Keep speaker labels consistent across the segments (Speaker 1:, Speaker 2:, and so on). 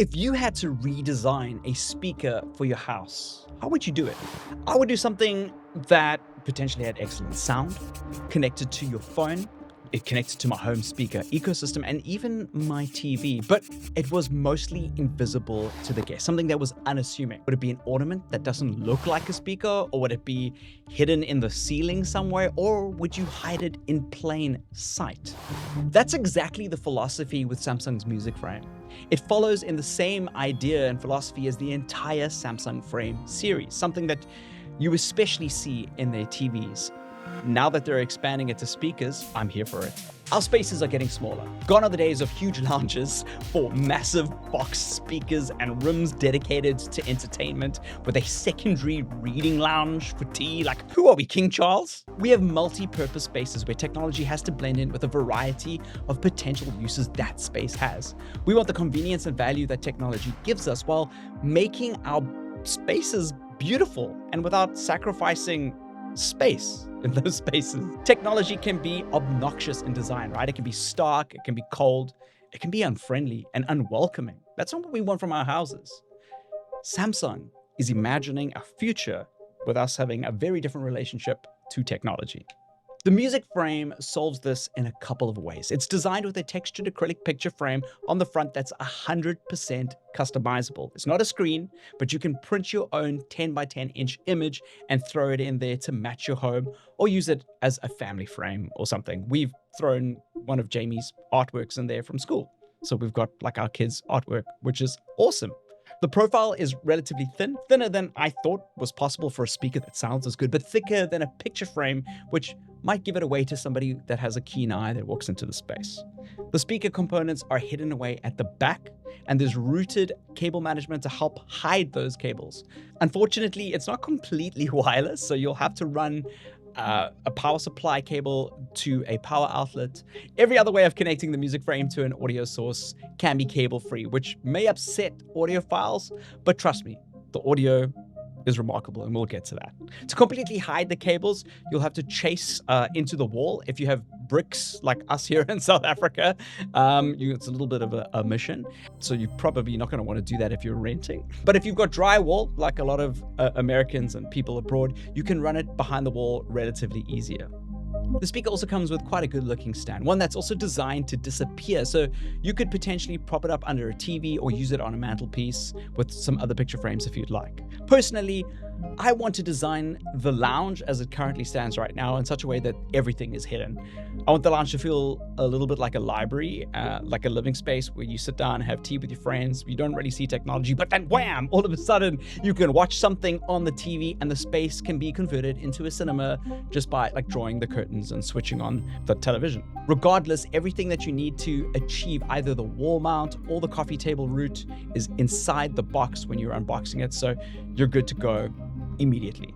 Speaker 1: If you had to redesign a speaker for your house, how would you do it? I would do something that potentially had excellent sound, connected to your phone, it connected to my home speaker ecosystem, and even my TV, but it was mostly invisible to the guest, something that was unassuming. Would it be an ornament that doesn't look like a speaker, or would it be hidden in the ceiling somewhere, or would you hide it in plain sight? That's exactly the philosophy with Samsung's music frame. It follows in the same idea and philosophy as the entire Samsung frame series, something that you especially see in their TVs. Now that they're expanding it to speakers, I'm here for it. Our spaces are getting smaller. Gone are the days of huge lounges for massive box speakers and rooms dedicated to entertainment with a secondary reading lounge for tea. Like, who are we, King Charles? We have multi-purpose spaces where technology has to blend in with a variety of potential uses that space has. We want the convenience and value that technology gives us while making our spaces beautiful and without sacrificing space in those spaces. Technology can be obnoxious in design, right? It can be stark, it can be cold, it can be unfriendly and unwelcoming. That's not what we want from our houses. Samsung is imagining a future with us having a very different relationship to technology. The music frame solves this in a couple of ways. It's designed with a textured acrylic picture frame on the front that's 100% customizable. It's not a screen, but you can print your own 10 by 10 inch image and throw it in there to match your home, or use it as a family frame or something. We've thrown one of Jamie's artworks in there from school. So we've got like our kids' artwork, which is awesome. The profile is relatively thin, thinner than I thought was possible for a speaker that sounds as good, but thicker than a picture frame, which might give it away to somebody that has a keen eye that walks into the space. The speaker components are hidden away at the back, and there's routed cable management to help hide those cables. Unfortunately, it's not completely wireless, so you'll have to run a power supply cable to a power outlet. Every other way of connecting the music frame to an audio source can be cable free, which may upset audiophiles, but trust me, the audio is remarkable, and we'll get to that. To completely hide the cables, you'll have to chase into the wall. If you have bricks like us here in South Africa, it's a little bit of a mission. So you're probably not going to want to do that if you're renting. But if you've got drywall, like a lot of Americans and people abroad, you can run it behind the wall relatively easier. The speaker also comes with quite a good looking stand, one that's also designed to disappear, so you could potentially prop it up under a TV or use it on a mantelpiece with some other picture frames if you'd like. Personally, I want to design the lounge as it currently stands right now in such a way that everything is hidden. I want the lounge to feel a little bit like a library, like a living space where you sit down and have tea with your friends. You don't really see technology, but then wham, all of a sudden you can watch something on the TV and the space can be converted into a cinema just by like drawing the curtains and switching on the television. Regardless, everything that you need to achieve either the wall mount or the coffee table route is inside the box when you're unboxing it, so you're good to go immediately.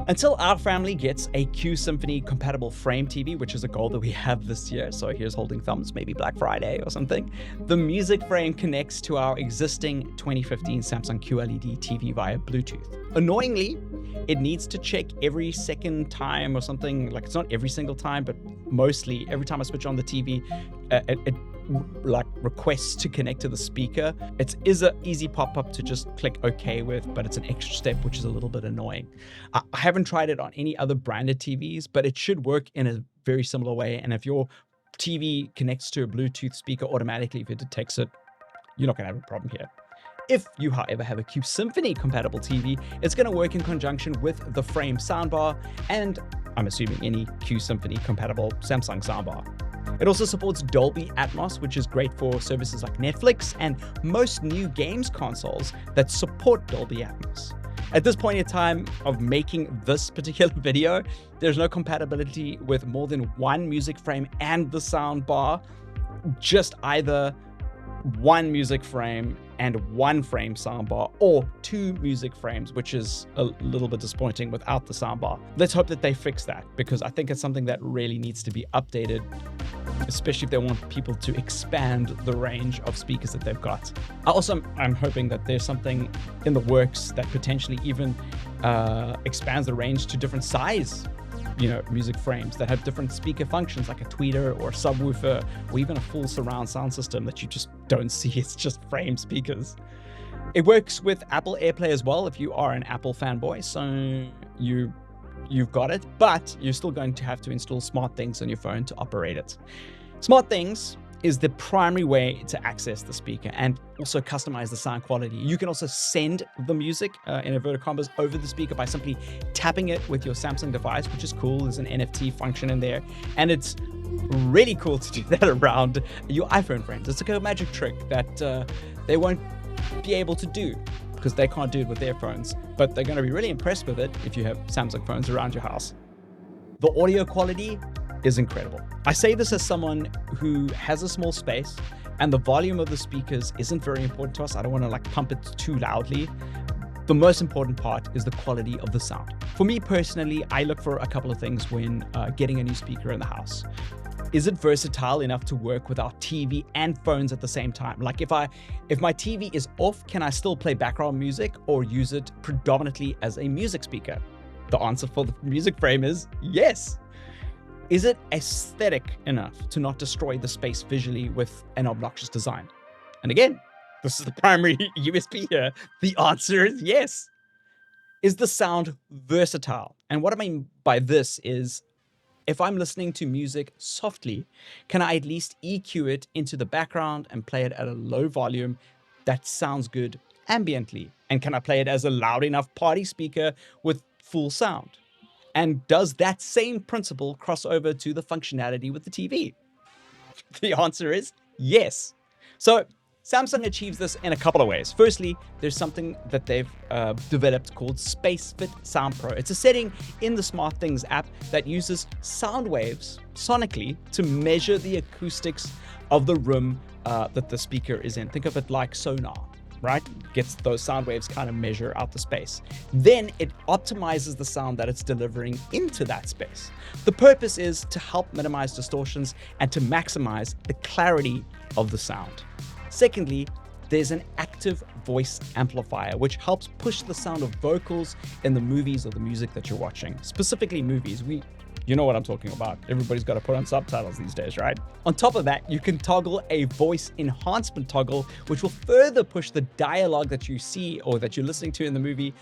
Speaker 1: Until our family gets a Q Symphony compatible frame TV, which is a goal that we have this year, so here's holding thumbs, maybe Black Friday or something, the music frame connects to our existing 2015 Samsung QLED TV via Bluetooth. Annoyingly, it needs to check every second time or something, like it's not every single time, but mostly every time I switch on the TV, it like requests to connect to the speaker. It is an easy pop-up to just click OK with, but it's an extra step, which is a little bit annoying. I haven't tried it on any other branded TVs, but it should work in a very similar way. And if your TV connects to a Bluetooth speaker automatically, if it detects it, you're not going to have a problem here. If you, however, have a Q Symphony compatible TV, it's going to work in conjunction with the frame soundbar and, I'm assuming, any Q Symphony compatible Samsung soundbar. It also supports Dolby Atmos, which is great for services like Netflix and most new games consoles that support Dolby Atmos. At this point in time of making this particular video, there's no compatibility with more than one music frame and the soundbar, just either one music frame and one frame soundbar, or two music frames, which is a little bit disappointing without the soundbar. Let's hope that they fix that, because I think it's something that really needs to be updated, especially if they want people to expand the range of speakers that they've got. I'm hoping that there's something in the works that potentially even expands the range to different size music frames that have different speaker functions, like a tweeter or a subwoofer, or even a full surround sound system that you just don't see. It's just frame speakers. It works with Apple Airplay as well if you are an Apple fanboy, so you've got it, but you're still going to have to install SmartThings on your phone to operate it. SmartThings is the primary way to access the speaker and also customize the sound quality. You can also send the music in inverted commas over the speaker by simply tapping it with your Samsung device, which is cool. There's an NFT function in there, and it's really cool to do that around your iPhone friends. It's like a magic trick that they won't be able to do because they can't do it with their phones, but they're going to be really impressed with it if you have Samsung phones around your house. The audio quality is incredible. I say this as someone who has a small space and the volume of the speakers isn't very important to us. I don't want to like pump it too loudly. The most important part is the quality of the sound. For me personally, I look for a couple of things when getting a new speaker in the house. Is it versatile enough to work with our TV and phones at the same time? Like if my TV is off, can I still play background music or use it predominantly as a music speaker? The answer for the music frame is yes. Is it aesthetic enough to not destroy the space visually with an obnoxious design? And again, this is the primary USP here. The answer is yes. Is the sound versatile? And what I mean by this is, if I'm listening to music softly, can I at least EQ it into the background and play it at a low volume that sounds good ambiently? And can I play it as a loud enough party speaker with full sound? And does that same principle cross over to the functionality with the TV? The answer is yes. So Samsung achieves this in a couple of ways. Firstly, there's something that they've developed called SpaceFit Sound Pro. It's a setting in the SmartThings app that uses sound waves sonically to measure the acoustics of the room that the speaker is in. Think of it like sonar, right? Gets those sound waves kind of measure out the space. Then it optimizes the sound that it's delivering into that space. The purpose is to help minimize distortions and to maximize the clarity of the sound. Secondly, there's an active voice amplifier, which helps push the sound of vocals in the movies or the music that you're watching. Specifically movies. You know what I'm talking about. Everybody's got to put on subtitles these days, right? On top of that, you can toggle a voice enhancement toggle, which will further push the dialogue that you see or that you're listening to in the movie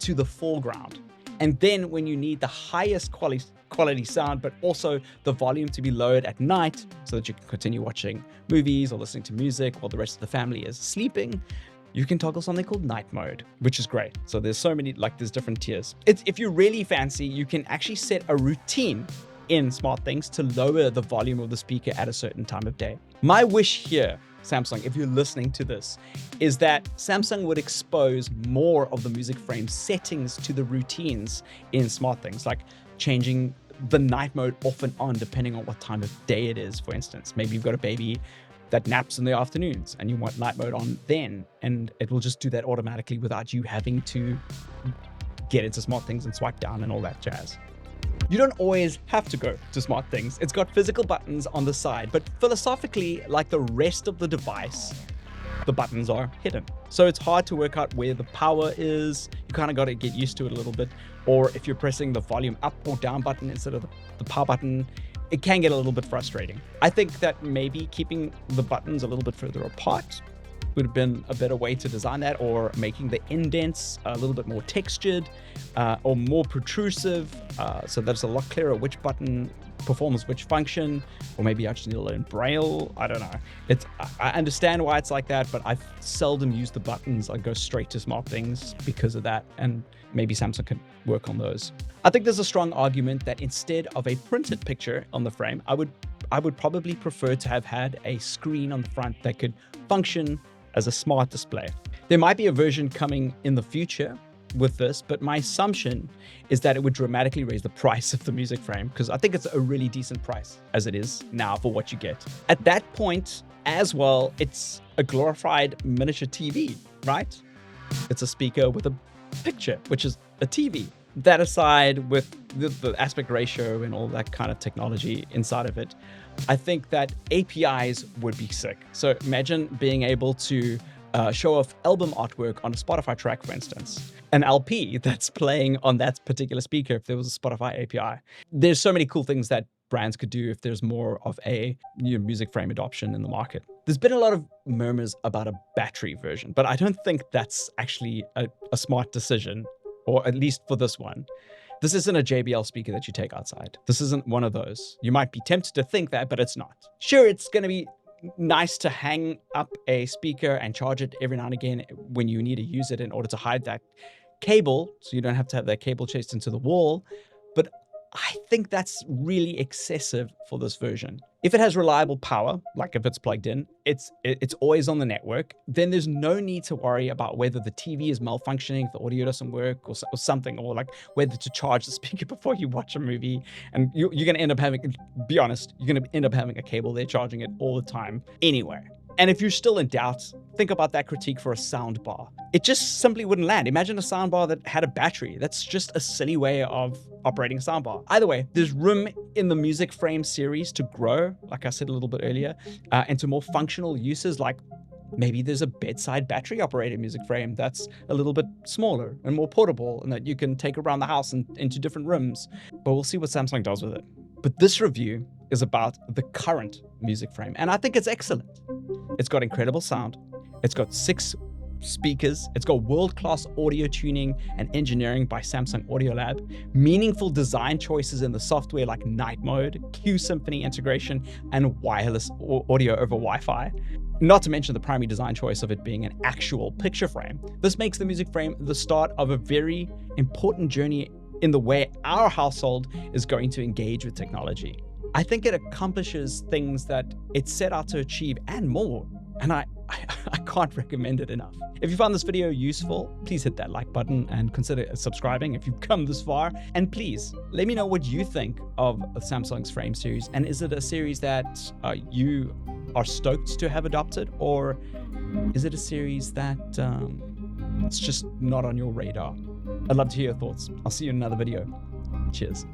Speaker 1: to the foreground. And then when you need the highest quality sound, but also the volume to be lowered at night so that you can continue watching movies or listening to music while the rest of the family is sleeping, you can toggle something called night mode, which is great. So there's so many, there's different tiers. If you're really fancy, you can actually set a routine in SmartThings to lower the volume of the speaker at a certain time of day. My wish here, Samsung, if you're listening to this, is that Samsung would expose more of the music frame settings to the routines in SmartThings, like changing the night mode off and on depending on what time of day it is. For instance, maybe you've got a baby that naps in the afternoons and you want night mode on then, and it will just do that automatically without you having to get into SmartThings and swipe down and all that jazz. You don't always have to go to SmartThings. It's got physical buttons on the side, but philosophically, like the rest of the device, the buttons are hidden. So it's hard to work out where the power is. You kind of got to get used to it a little bit. Or if you're pressing the volume up or down button instead of the power button, it can get a little bit frustrating. I think that maybe keeping the buttons a little bit further apart would have been a better way to design that, or making the indents a little bit more textured or more protrusive so that it's a lot clearer which button performs which function, or maybe I just need to learn Braille. I don't know. I understand why it's like that, but I've seldom used the buttons. I go straight to SmartThings because of that, and maybe Samsung can work on those. I think there's a strong argument that instead of a printed picture on the frame, I would probably prefer to have had a screen on the front that could function as a smart display. There might be a version coming in the future with this, but my assumption is that it would dramatically raise the price of the music frame, because I think it's a really decent price as it is now for what you get. At that point as well, it's a glorified miniature TV, right? It's a speaker with a picture, which is a TV. That aside, with the aspect ratio and all that kind of technology inside of it, I think that APIs would be sick. So imagine being able to show off album artwork on a Spotify track, for instance, an LP that's playing on that particular speaker if there was a Spotify API. There's so many cool things that brands could do if there's more of a music frame adoption in the market. There's been a lot of murmurs about a battery version, but I don't think that's actually a smart decision, or at least for this one. This isn't a JBL speaker that you take outside. This isn't one of those. You might be tempted to think that, but it's not. Sure, it's going to be nice to hang up a speaker and charge it every now and again when you need to use it in order to hide that cable, so you don't have to have that cable chased into the wall. But I think that's really excessive for this version. If it has reliable power, like if it's plugged in, it's always on the network, then there's no need to worry about whether the TV is malfunctioning, if the audio doesn't work or something, or like whether to charge the speaker before you watch a movie. And you're going to end up having, be honest, you're going to end up having a cable there charging it all the time anyway. And if you're still in doubt, think about that critique for a sound bar. It just simply wouldn't land. Imagine a sound bar that had a battery. That's just a silly way of operating a sound bar. Either way, there's room in the music frame series to grow, like I said a little bit earlier, into more functional uses, like maybe there's a bedside battery operated music frame that's a little bit smaller and more portable and that you can take around the house and into different rooms. But we'll see what Samsung does with it. But this review is about the current music frame, and I think it's excellent. It's got incredible sound. It's got 6 speakers. It's got world-class audio tuning and engineering by Samsung Audiolab, meaningful design choices in the software like night mode, Q Symphony integration, and wireless audio over Wi-Fi. Not to mention the primary design choice of it being an actual picture frame. This makes the music frame the start of a very important journey in the way our household is going to engage with technology. I think it accomplishes things that it set out to achieve and more, and I can't recommend it enough. If you found this video useful, please hit that like button and consider subscribing if you've come this far. And please let me know what you think of Samsung's Frame series, and is it a series that you are stoked to have adopted, or is it a series that it's just not on your radar? I'd love to hear your thoughts. I'll see you in another video. Cheers.